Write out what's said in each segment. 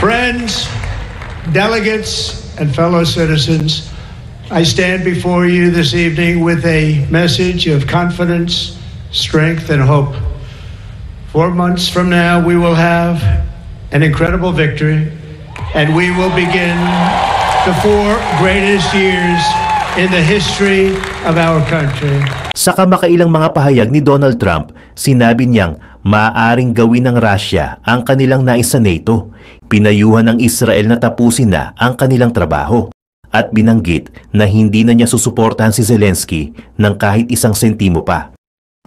Friends, delegates, and fellow citizens, I stand before you this evening with a message of confidence, strength, and hope. 4 months from now, we will have an incredible victory, and we will begin the 4 greatest years in the history of our country. Sa kamakailang mga pahayag ni Donald Trump, sinabi niyang maaaring gawin ng Russia ang kanilang nais sa NATO. Pinayuhan ng Israel na tapusin na ang kanilang trabaho at binanggit na hindi na niya susuportahan si Zelensky ng kahit isang sentimo pa.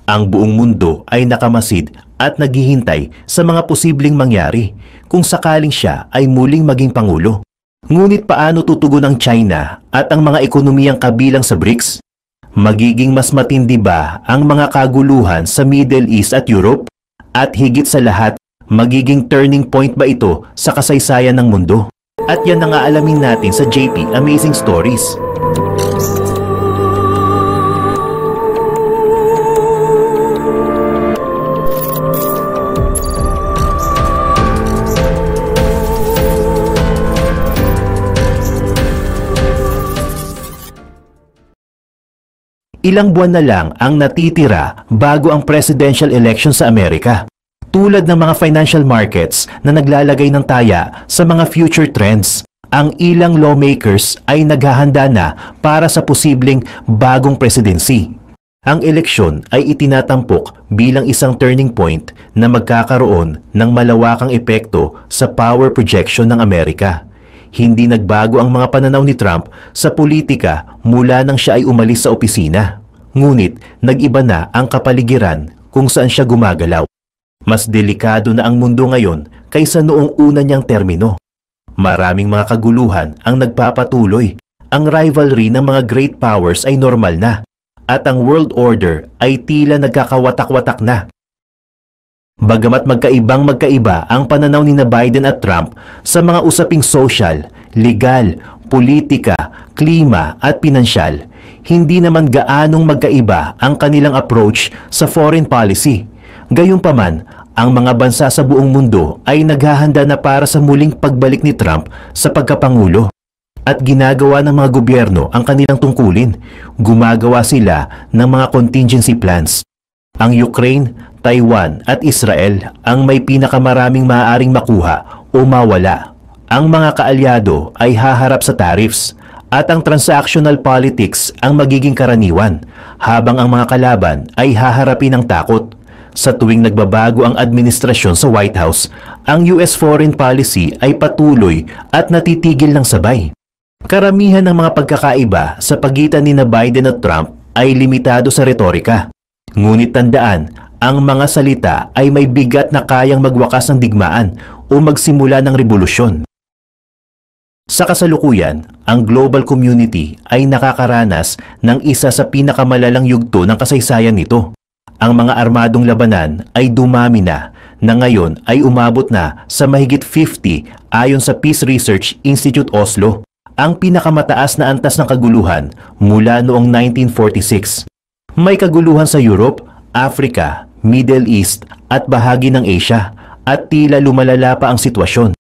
Ang buong mundo ay nakamasid at naghihintay sa mga posibleng mangyari kung sakaling siya ay muling maging pangulo. Ngunit paano tutugon ang China at ang mga ekonomiyang kabilang sa BRICS? Magiging mas matindi ba ang mga kaguluhan sa Middle East at Europe? At higit sa lahat, magiging turning point ba ito sa kasaysayan ng mundo? At yan ang aalamin natin sa JP Amazing Stories. Ilang buwan na lang ang natitira bago ang presidential election sa Amerika. Tulad ng mga financial markets na naglalagay ng taya sa mga future trends, ang ilang lawmakers ay naghahanda na para sa posibleng bagong presidency. Ang eleksyon ay itinatampok bilang isang turning point na magkakaroon ng malawakang epekto sa power projection ng Amerika. Hindi nagbago ang mga pananaw ni Trump sa politika mula nang siya ay umalis sa opisina. Ngunit nag-iba na ang kapaligiran kung saan siya gumagalaw. Mas delikado na ang mundo ngayon kaysa noong una niyang termino. Maraming mga kaguluhan ang nagpapatuloy. Ang rivalry ng mga great powers ay normal na. At ang world order ay tila nagkakawatak-watak na. Bagamat magkaiba ang pananaw ni Biden at Trump sa mga usaping social, legal, politika, klima at pinansyal, hindi naman gaanong magkaiba ang kanilang approach sa foreign policy. Gayunpaman, ang mga bansa sa buong mundo ay naghahanda na para sa muling pagbalik ni Trump sa pagkapangulo. At ginagawa ng mga gobyerno ang kanilang tungkulin. Gumagawa sila ng mga contingency plans. Ang Ukraine, Taiwan at Israel ang may pinakamaraming maaaring makuha o mawala. Ang mga kaalyado ay haharap sa tariffs at ang transactional politics ang magiging karaniwan, habang ang mga kalaban ay haharapin ng takot. Sa tuwing nagbabago ang administrasyon sa White House, ang US foreign policy ay patuloy at natitigil ng sabay. Karamihan ng mga pagkakaiba sa pagitan ni Biden at Trump ay limitado sa retorika. Ngunit tandaan, ang mga salita ay may bigat na kayang magwakas ng digmaan o magsimula ng revolusyon. Sa kasalukuyan, ang global community ay nakakaranas ng isa sa pinakamalalang yugto ng kasaysayan nito. Ang mga armadong labanan ay dumami na ngayon ay umabot na sa mahigit 50 ayon sa Peace Research Institute Oslo, ang pinakamataas na antas ng kaguluhan mula noong 1946. May kaguluhan sa Europe, Africa, Middle East at bahagi ng Asia, at tila lumalala pa ang sitwasyon.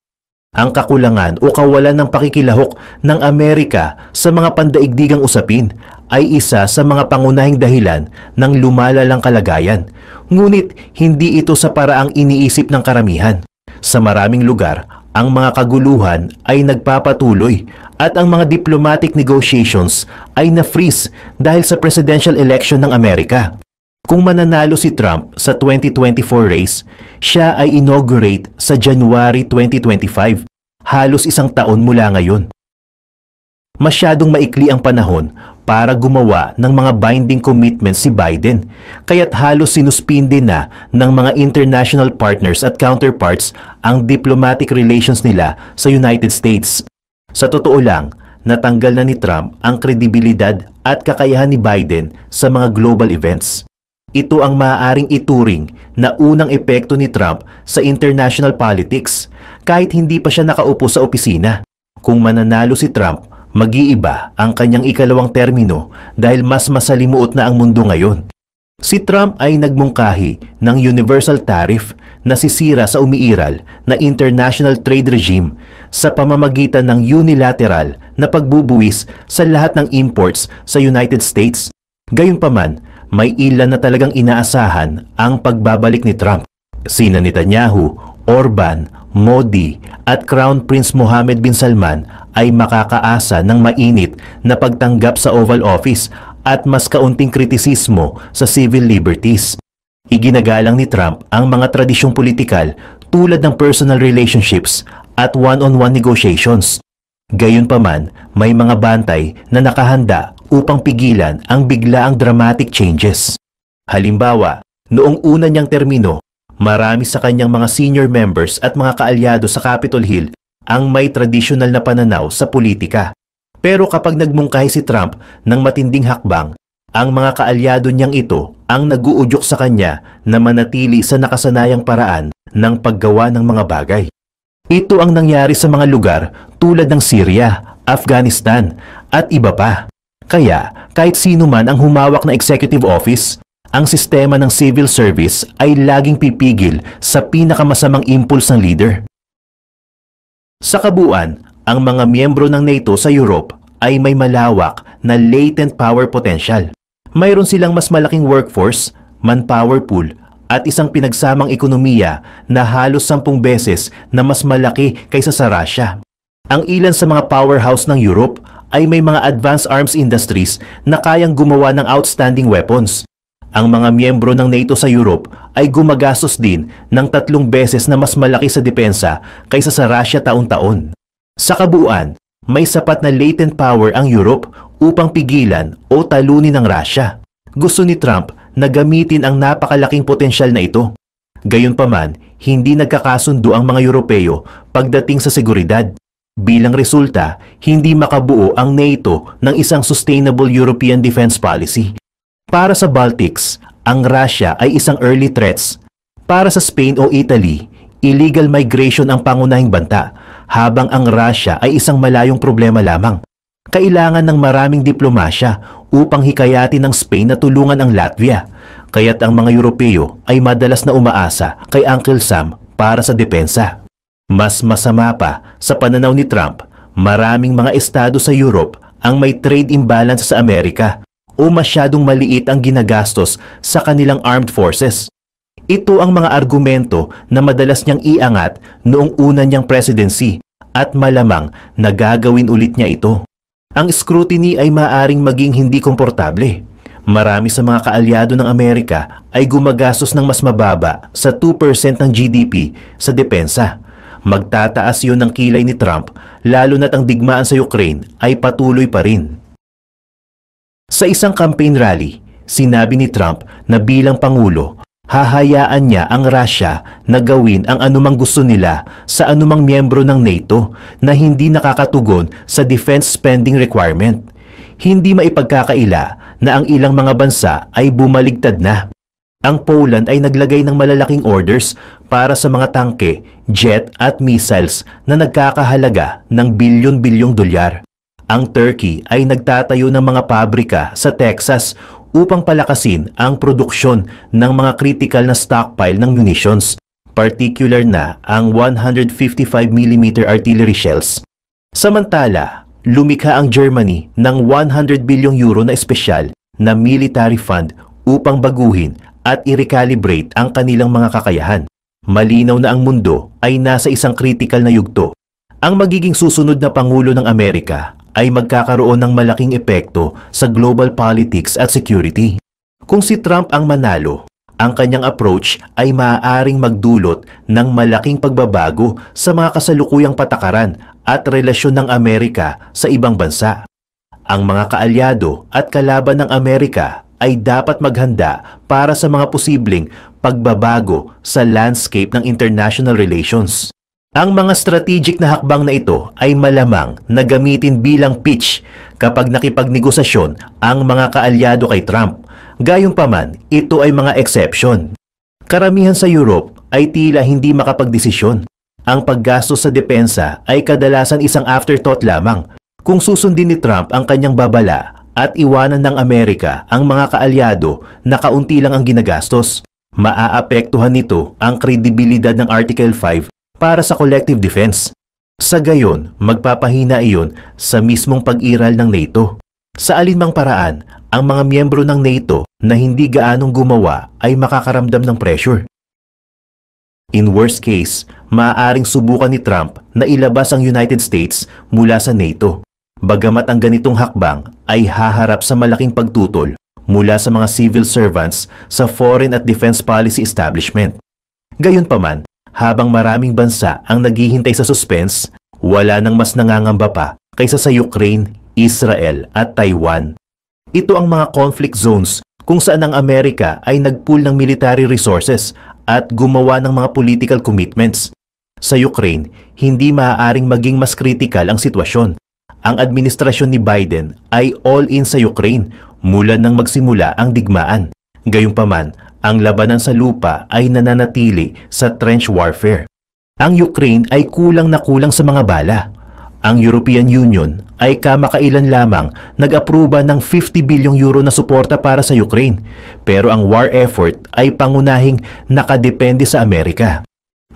Ang kakulangan o kawalan ng pakikilahok ng Amerika sa mga pandaigdigang usapin ay isa sa mga pangunahing dahilan ng lumalalang kalagayan. Ngunit hindi ito sa paraang iniisip ng karamihan. Sa maraming lugar, ang mga kaguluhan ay nagpapatuloy at ang mga diplomatic negotiations ay na-freeze dahil sa presidential election ng Amerika. Kung mananalo si Trump sa 2024 race, siya ay inaugurate sa January 2025, halos isang taon mula ngayon. Masyadong maikli ang panahon para gumawa ng mga binding commitments si Biden, kaya't halos sinuspinde na ng mga international partners at counterparts ang diplomatic relations nila sa United States. Sa totoo lang, natanggal na ni Trump ang kredibilidad at kakayahan ni Biden sa mga global events. Ito ang maaaring ituring na unang epekto ni Trump sa international politics kahit hindi pa siya nakaupo sa opisina. Kung mananalo si Trump, mag-iiba ang kanyang ikalawang termino dahil mas masalimuot na ang mundo ngayon. Si Trump ay nagmungkahi ng universal tariff na sisira sa umiiral na international trade regime sa pamamagitan ng unilateral na pagbubuwis sa lahat ng imports sa United States. Gayunpaman, may ilan na talagang inaasahan ang pagbabalik ni Trump. Sina Netanyahu, Orban, Modi at Crown Prince Mohammed bin Salman ay makakaasa ng mainit na pagtanggap sa Oval Office at mas kaunting kritisismo sa civil liberties. Iginagalang ni Trump ang mga tradisyong politikal tulad ng personal relationships at one-on-one negotiations. Gayunpaman, may mga bantay na nakahanda upang pigilan ang biglaang dramatic changes. Halimbawa, noong una niyang termino, marami sa kanyang mga senior members at mga kaalyado sa Capitol Hill ang may tradisyonal na pananaw sa politika. Pero kapag nagmungkahi si Trump ng matinding hakbang, ang mga kaalyado niyang ito ang nag-uudyok sa kanya na manatili sa nakasanayang paraan ng paggawa ng mga bagay. Ito ang nangyari sa mga lugar tulad ng Syria, Afghanistan at iba pa. Kaya kahit sino man ang humawak na executive office, ang sistema ng civil service ay laging pipigil sa pinakamasamang impulse ng leader. Sa kabuuan, ang mga miyembro ng NATO sa Europe ay may malawak na latent power potential. Mayroon silang mas malaking workforce, manpower pool, at isang pinagsamang ekonomiya na halos 10 beses na mas malaki kaysa sa Russia. Ang ilan sa mga powerhouse ng Europe ay may mga advanced arms industries na kayang gumawa ng outstanding weapons. Ang mga miyembro ng NATO sa Europe ay gumagastos din ng 3 beses na mas malaki sa depensa kaysa sa Russia taon-taon. Sa kabuuan, may sapat na latent power ang Europe upang pigilan o talunin ng Russia. Gusto ni Trump na gamitin ang napakalaking potensyal na ito. Gayunpaman, hindi nagkakasundo ang mga Europeo pagdating sa seguridad. Bilang resulta, hindi makabuo ang NATO ng isang sustainable European defense policy. Para sa Baltics, ang Russia ay isang early threats. Para sa Spain o Italy, illegal migration ang pangunahing banta, habang ang Russia ay isang malayong problema lamang. Kailangan ng maraming diplomasya upang hikayatin ng Spain na tulungan ang Latvia, kaya't ang mga Europeo ay madalas na umaasa kay Uncle Sam para sa depensa. Mas masama pa, sa pananaw ni Trump, maraming mga estado sa Europe ang may trade imbalance sa Amerika o masyadong maliit ang ginagastos sa kanilang armed forces. Ito ang mga argumento na madalas niyang iangat noong una niyang presidency at malamang na gagawin ulit niya ito. Ang scrutiny ay maaring maging hindi komportable. Marami sa mga kaalyado ng Amerika ay gumagastos ng mas mababa sa 2% ng GDP sa depensa. Magtataas yun ng kilay ni Trump lalo na't ang digmaan sa Ukraine ay patuloy pa rin. Sa isang campaign rally, sinabi ni Trump na bilang Pangulo, hahayaan niya ang Russia na gawin ang anumang gusto nila sa anumang miyembro ng NATO na hindi nakakatugon sa defense spending requirement. Hindi maipagkakaila na ang ilang mga bansa ay bumaligtad na. Ang Poland ay naglagay ng malalaking orders para sa mga tangke, jet at missiles na nagkakahalaga ng bilyon-bilyong dolyar. Ang Turkey ay nagtatayo ng mga pabrika sa Texas upang palakasin ang produksyon ng mga critical na stockpile ng munitions, particular na ang 155mm artillery shells. Samantala, lumikha ang Germany ng 100 bilyong euro na espesyal na military fund upang baguhin at i-recalibrate ang kanilang mga kakayahan. Malinaw na ang mundo ay nasa isang critical na yugto. Ang magiging susunod na Pangulo ng Amerika ay magkakaroon ng malaking epekto sa global politics at security. Kung si Trump ang manalo, ang kanyang approach ay maaaring magdulot ng malaking pagbabago sa mga kasalukuyang patakaran at relasyon ng Amerika sa ibang bansa. Ang mga kaalyado at kalaban ng Amerika ay dapat maghanda para sa mga posibleng pagbabago sa landscape ng international relations. Ang mga strategic na hakbang na ito ay malamang na gamitin bilang pitch kapag nakipagnegosasyon ang mga kaalyado kay Trump. Gayunpaman, ito ay mga exception. Karamihan sa Europe ay tila hindi makapagdesisyon. Ang paggastos sa depensa ay kadalasan isang afterthought lamang. Kung susundin ni Trump ang kanyang babala, at iwanan ng Amerika ang mga kaalyado na kaunti lang ang ginagastos. Maaapektuhan nito ang kredibilidad ng Article 5 para sa collective defense. Sa gayon, magpapahina iyon sa mismong pag-iral ng NATO. Sa alinmang paraan, ang mga miyembro ng NATO na hindi gaanong gumawa ay makakaramdam ng pressure. In worst case, maaaring subukan ni Trump na ilabas ang United States mula sa NATO. Bagamat ang ganitong hakbang ay haharap sa malaking pagtutol mula sa mga civil servants sa foreign at defense policy establishment. Gayunpaman, habang maraming bansa ang naghihintay sa suspense, wala nang mas nangangamba pa kaysa sa Ukraine, Israel at Taiwan. Ito ang mga conflict zones kung saan ang Amerika ay nagpool ng military resources at gumawa ng mga political commitments. Sa Ukraine, hindi maaaring maging mas critical ang sitwasyon. Ang administrasyon ni Biden ay all-in sa Ukraine mula nang magsimula ang digmaan. Gayunpaman, ang labanan sa lupa ay nananatili sa trench warfare. Ang Ukraine ay kulang na kulang sa mga bala. Ang European Union ay kamakailan lamang nag-aproba ng 50 bilyong euro na suporta para sa Ukraine, pero ang war effort ay pangunahing nakadepende sa Amerika.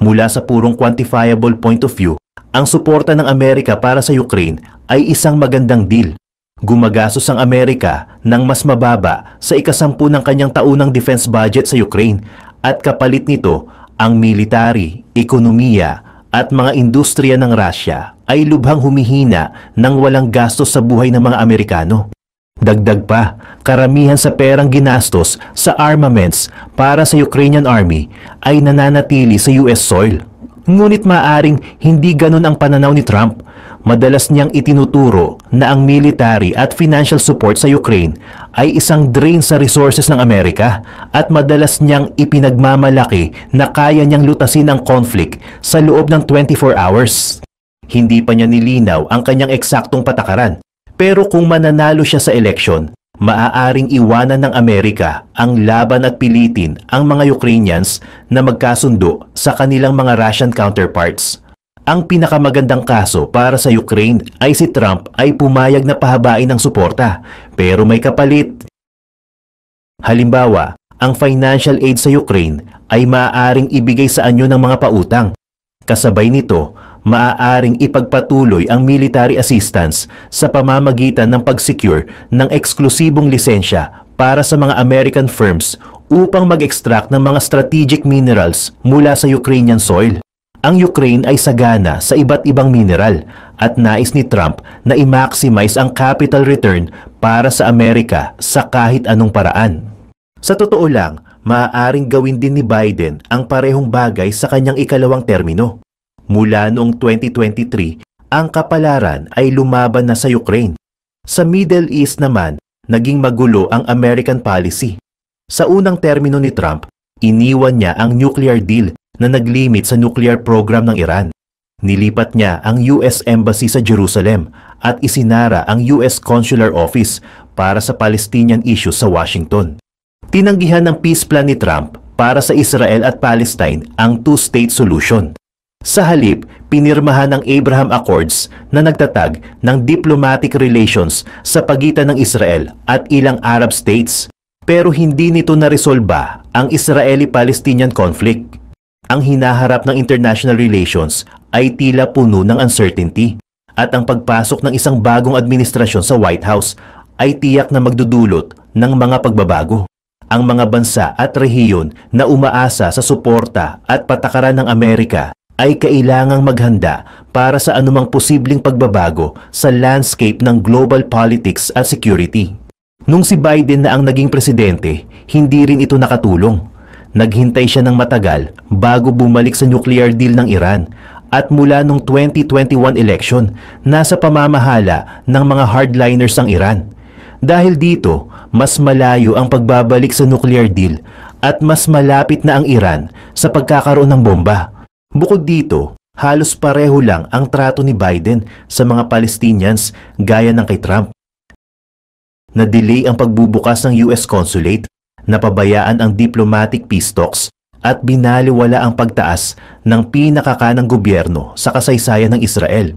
Mula sa purong quantifiable point of view, ang suporta ng Amerika para sa Ukraine ay isang magandang deal. Gumagastos ang Amerika ng mas mababa sa ikasampu ng kanyang taunang defense budget sa Ukraine at kapalit nito ang military, ekonomiya at mga industriya ng Russia ay lubhang humihina ng walang gastos sa buhay ng mga Amerikano. Dagdag pa, karamihan sa perang ginastos sa armaments para sa Ukrainian Army ay nananatili sa US soil. Ngunit maaring hindi ganun ang pananaw ni Trump. Madalas niyang itinuturo na ang military at financial support sa Ukraine ay isang drain sa resources ng Amerika at madalas niyang ipinagmamalaki na kaya niyang lutasin ang conflict sa loob ng 24 hours. Hindi pa niya nilinaw ang kanyang eksaktong patakaran, pero kung mananalo siya sa eleksyon, maaaring iwanan ng Amerika ang laban at pilitin ang mga Ukrainians na magkasundo sa kanilang mga Russian counterparts. Ang pinakamagandang kaso para sa Ukraine ay si Trump ay pumayag na pahabain ng suporta, pero may kapalit. Halimbawa, ang financial aid sa Ukraine ay maaaring ibigay sa anyo ng mga pautang. Kasabay nito, maaaring ipagpatuloy ang military assistance sa pamamagitan ng pag-secure ng eksklusibong lisensya para sa mga American firms upang mag-extract ng mga strategic minerals mula sa Ukrainian soil. Ang Ukraine ay sagana sa iba't ibang mineral at nais ni Trump na i-maximize ang capital return para sa Amerika sa kahit anong paraan. Sa totoo lang, maaaring gawin din ni Biden ang parehong bagay sa kanyang ikalawang termino. Mula noong 2023, ang kapalaran ay lumaban na sa Ukraine. Sa Middle East naman, naging magulo ang American policy. Sa unang termino ni Trump, iniwan niya ang nuclear deal na naglimit sa nuclear program ng Iran. Nilipat niya ang US Embassy sa Jerusalem at isinara ang US Consular Office para sa Palestinian issues sa Washington. Tinanggihan ng peace plan ni Trump para sa Israel at Palestine ang two-state solution. Sa halip, pinirmahan ang Abraham Accords na nagtatag ng diplomatic relations sa pagitan ng Israel at ilang Arab states, pero hindi nito naresolba ang Israeli-Palestinian conflict. Ang hinaharap ng international relations ay tila puno ng uncertainty at ang pagpasok ng isang bagong administrasyon sa White House ay tiyak na magdudulot ng mga pagbabago. Ang mga bansa at rehiyon na umaasa sa suporta at patakaran ng Amerika ay kailangang maghanda para sa anumang posibleng pagbabago sa landscape ng global politics at security. Nung si Biden na ang naging presidente, hindi rin ito nakatulong. Naghintay siya ng matagal bago bumalik sa nuclear deal ng Iran at mula noong 2021 election, nasa pamamahala ng mga hardliners ang Iran. Dahil dito, mas malayo ang pagbabalik sa nuclear deal at mas malapit na ang Iran sa pagkakaroon ng bomba. Bukod dito, halos pareho lang ang trato ni Biden sa mga Palestinians gaya ng kay Trump. Na-delay ang pagbubukas ng US consulate, napabayaan ang diplomatic peace talks at binaliwala ang pagtaas ng pinakakanang gobyerno sa kasaysayan ng Israel.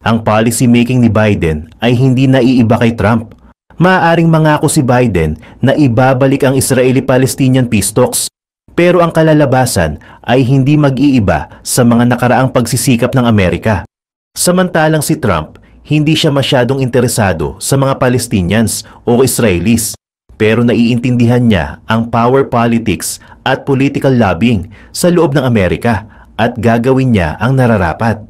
Ang policy making ni Biden ay hindi naiiba kay Trump. Maaaring mangako si Biden na ibabalik ang Israeli-Palestinian peace talks, pero ang kalalabasan ay hindi mag-iiba sa mga nakaraang pagsisikap ng Amerika. Samantalang si Trump, hindi siya masyadong interesado sa mga Palestinians o Israelis, pero naiintindihan niya ang power politics at political lobbying sa loob ng Amerika at gagawin niya ang nararapat.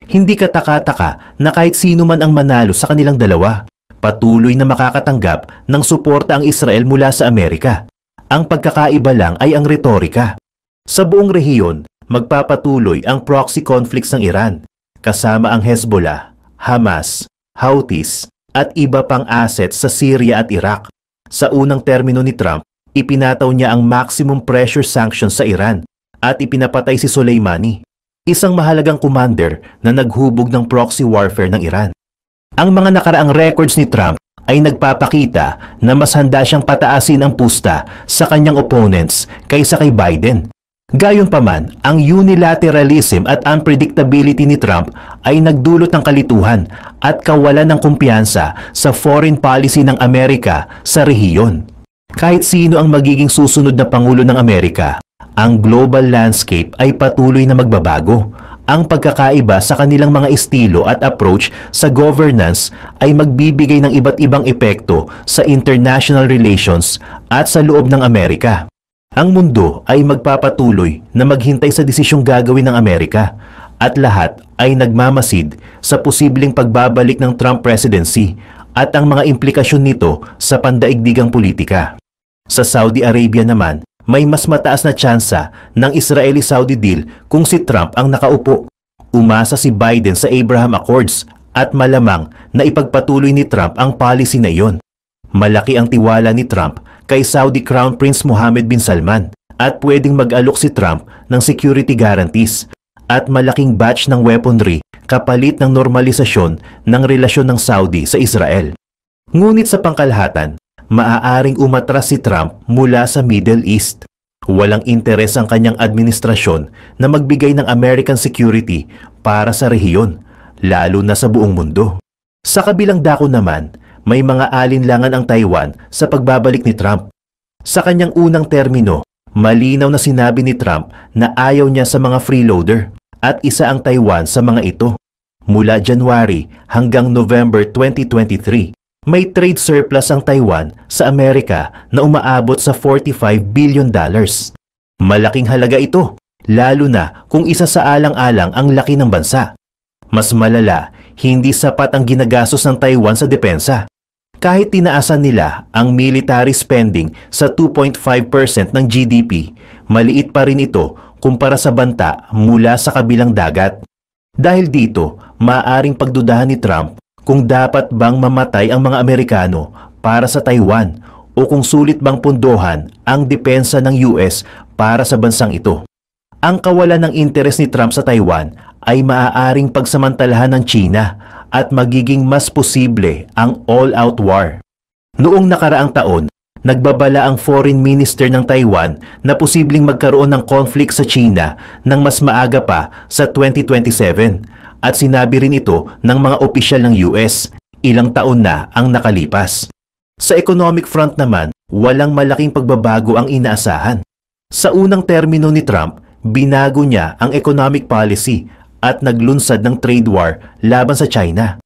Hindi kataka-taka na kahit sino man ang manalo sa kanilang dalawa, patuloy na makakatanggap ng suporta ang Israel mula sa Amerika. Ang pagkakaiba lang ay ang retorika. Sa buong rehiyon, magpapatuloy ang proxy conflicts ng Iran, kasama ang Hezbollah, Hamas, Houthis, at iba pang assets sa Syria at Iraq. Sa unang termino ni Trump, ipinataw niya ang maximum pressure sanctions sa Iran at ipinapatay si Soleimani, isang mahalagang commander na naghubog ng proxy warfare ng Iran. Ang mga nakaraang records ni Trump ay nagpapakita na mas handa siyang pataasin ang pusta sa kanyang opponents kaysa kay Biden. Gayunpaman, ang unilateralism at unpredictability ni Trump ay nagdulot ng kalituhan at kawalan ng kumpiyansa sa foreign policy ng Amerika sa rehiyon. Kahit sino ang magiging susunod na Pangulo ng Amerika, ang global landscape ay patuloy na magbabago. Ang pagkakaiba sa kanilang mga estilo at approach sa governance ay magbibigay ng iba't ibang epekto sa international relations at sa loob ng Amerika. Ang mundo ay magpapatuloy na maghintay sa desisyong gagawin ng Amerika at lahat ay nagmamasid sa posibleng pagbabalik ng Trump presidency at ang mga implikasyon nito sa pandaigdigang politika. Sa Saudi Arabia naman, may mas mataas na tsansa ng Israeli-Saudi deal kung si Trump ang nakaupo. Umasa si Biden sa Abraham Accords at malamang na ipagpatuloy ni Trump ang policy na iyon. Malaki ang tiwala ni Trump kay Saudi Crown Prince Mohammed bin Salman at pwedeng mag-alok si Trump ng security guarantees at malaking batch ng weaponry kapalit ng normalisasyon ng relasyon ng Saudi sa Israel. Ngunit sa pangkalahatan, maaaring umatras si Trump mula sa Middle East. Walang interes ang kanyang administrasyon na magbigay ng American security para sa rehiyon, lalo na sa buong mundo. Sa kabilang dako naman, may mga alinlangan ang Taiwan sa pagbabalik ni Trump. Sa kanyang unang termino, malinaw na sinabi ni Trump na ayaw niya sa mga freeloader at isa ang Taiwan sa mga ito. Mula January hanggang November 2023, may trade surplus ang Taiwan sa Amerika na umaabot sa $45 billion. Malaking halaga ito, lalo na kung isa sa alang-alang ang laki ng bansa. Mas malala, hindi sapat ang ginagastos ng Taiwan sa depensa. Kahit tinaasan nila ang military spending sa 2.5% ng GDP, maliit pa rin ito kumpara sa banta mula sa kabilang dagat. Dahil dito, maaaring pagdudahan ni Trump kung dapat bang mamatay ang mga Amerikano para sa Taiwan o kung sulit bang pundohan ang depensa ng US para sa bansang ito. Ang kawalan ng interes ni Trump sa Taiwan ay maaaring pagsamantalahan ng China at magiging mas posible ang all-out war. Noong nakaraang taon, nagbabala ang foreign minister ng Taiwan na posibleng magkaroon ng conflict sa China ng mas maaga pa sa 2027 at sinabi rin ito ng mga opisyal ng US ilang taon na ang nakalipas. Sa economic front naman, walang malaking pagbabago ang inaasahan. Sa unang termino ni Trump, binago niya ang economic policy at naglunsad ng trade war laban sa China.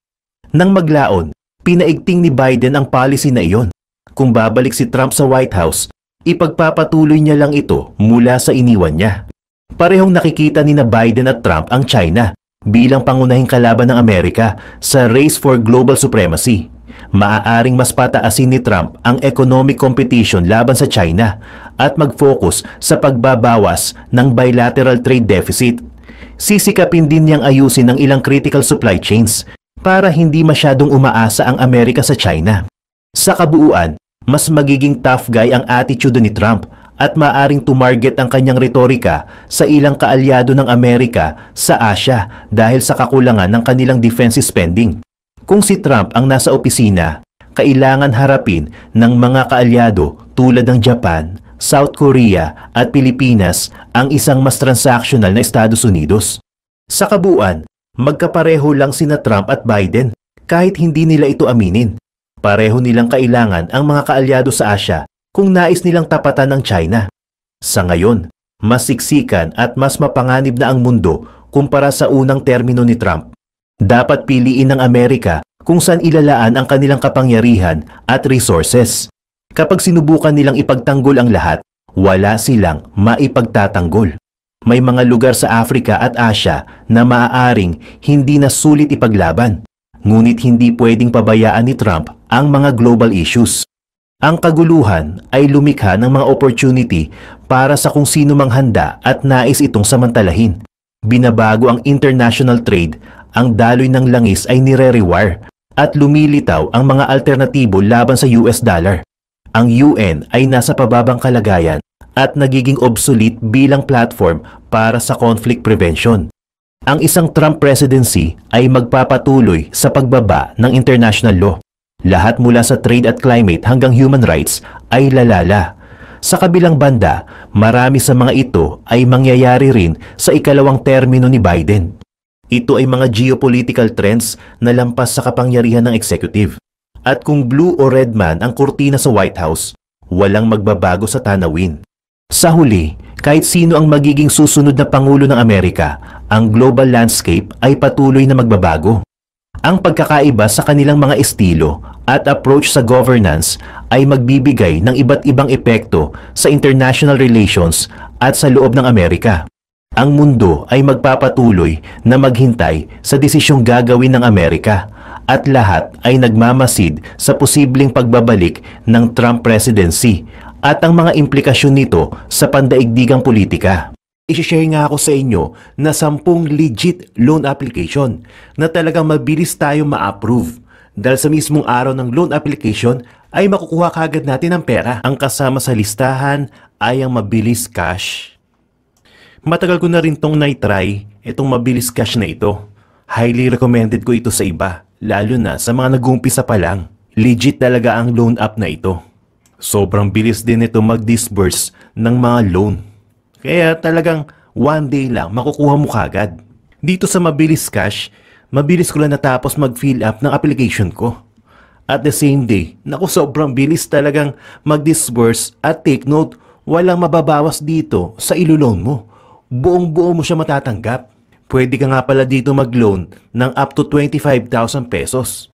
Nang maglaon, pinaigting ni Biden ang policy na iyon. Kung babalik si Trump sa White House, ipagpapatuloy niya lang ito mula sa iniwan niya. Parehong nakikita ni na Biden at Trump ang China bilang pangunahing kalaban ng Amerika sa race for global supremacy. Maaaring mas pataasin ni Trump ang economic competition laban sa China at mag-focus sa pagbabawas ng bilateral trade deficit. Sisikapin din niyang ayusin ang ilang critical supply chains para hindi masyadong umaasa ang Amerika sa China. Sa kabuuan, mas magiging tough guy ang attitude ni Trump at maaring tumarget ang kanyang retorika sa ilang kaalyado ng Amerika sa Asia dahil sa kakulangan ng kanilang defensive spending. Kung si Trump ang nasa opisina, kailangan harapin ng mga kaalyado tulad ng Japan, South Korea at Pilipinas ang isang mas transactional na Estados Unidos. Sa kabuuan, magkapareho lang sina Trump at Biden kahit hindi nila ito aminin. Pareho nilang kailangan ang mga kaalyado sa Asya kung nais nilang tapatan ng China. Sa ngayon, mas siksikan at mas mapanganib na ang mundo kumpara sa unang termino ni Trump. Dapat piliin ng Amerika kung saan ilalaan ang kanilang kapangyarihan at resources. Kapag sinubukan nilang ipagtanggol ang lahat, wala silang maipagtatanggol. May mga lugar sa Africa at Asya na maaaring hindi na sulit ipaglaban. Ngunit hindi pwedeng pabayaan ni Trump ang mga global issues. Ang kaguluhan ay lumikha ng mga opportunity para sa kung sino mang handa at nais itong samantalahin. Binabago ang international trade, ang daloy ng langis ay nire-rewire at lumilitaw ang mga alternatibo laban sa US dollar. Ang UN ay nasa pababang kalagayan at nagiging obsolete bilang platform para sa conflict prevention. Ang isang Trump presidency ay magpapatuloy sa pagbaba ng international law. Lahat mula sa trade at climate hanggang human rights ay lalala. Sa kabilang banda, marami sa mga ito ay mangyayari rin sa ikalawang termino ni Biden. Ito ay mga geopolitical trends na lampas sa kapangyarihan ng executive. At kung blue o red man ang kurtina sa White House, walang magbabago sa tanawin. Sa huli, kahit sino ang magiging susunod na Pangulo ng Amerika, ang global landscape ay patuloy na magbabago. Ang pagkakaiba sa kanilang mga estilo at approach sa governance ay magbibigay ng iba't ibang epekto sa international relations at sa loob ng Amerika. Ang mundo ay magpapatuloy na maghintay sa desisyong gagawin ng Amerika at lahat ay nagmamasid sa posibleng pagbabalik ng Trump presidency at ang mga implikasyon nito sa pandaigdigang politika. I-share nga ako sa inyo na 10 legit loan application na talagang mabilis tayo ma-approve. Dahil sa mismong araw ng loan application ay makukuha kagad natin ang pera. Ang kasama sa listahan ay ang mabilis cash. Matagal ko na rin tong na-try itong mabilis cash na ito. Highly recommended ko ito sa iba, lalo na sa mga nag-uumpisa pa lang. Legit talaga ang loan app na ito. Sobrang bilis din ito mag-disburse ng mga loan. Kaya talagang one day lang makukuha mo kagad. Dito sa Mabilis Cash, mabilis ko lang natapos mag-fill up ng application ko. At the same day, naku sobrang bilis talagang mag-disburse at take note, walang mababawas dito sa ilo-loan mo. Buong-buo mo siya matatanggap. Pwede ka nga pala dito mag-loan ng up to 25,000 pesos.